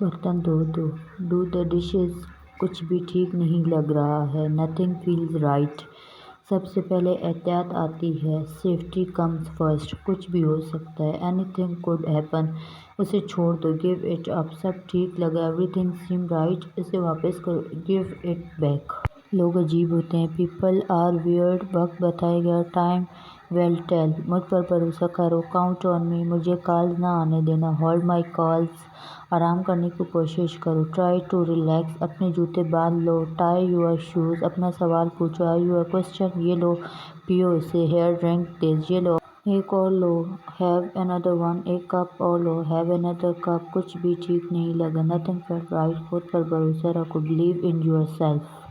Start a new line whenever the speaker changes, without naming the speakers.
برتن دھو دو. Do the dishes. کچھ بھی ٹھیک نہیں لگ رہا ہے. Nothing feels right. سب سے پہلے احتیاط آتی ہے. Safety comes first. کچھ بھی ہو سکتا ہے. Anything could happen. اسے چھوڑ دو. Give it up. سب ٹھیک لگا. Everything seemed right. اسے واپس کرو. Give it back. لوگ عجیب ہوتے ہیں. People are weird. وقت بتائے گا. Time will tell. مجھ پر بھروسہ کرو. Count on me. مجھے کالز نہ آنے دینا. Hold my calls. آرام کرنے کی کوشش کرو. Try to relax. اپنے جوتے باندھ لو. Tie your shoes. اپنا سوال پوچھو. Are you a question. یہ لو پیو اسے. Here drink this. یہ لو ایک اور لو. Have another one. ایک کپ اور لو. Have another cup. کچھ بھی ٹھیک نہیں لگا. Nothing felt right. خود پر بھروسہ رکھو. Believe in yourself.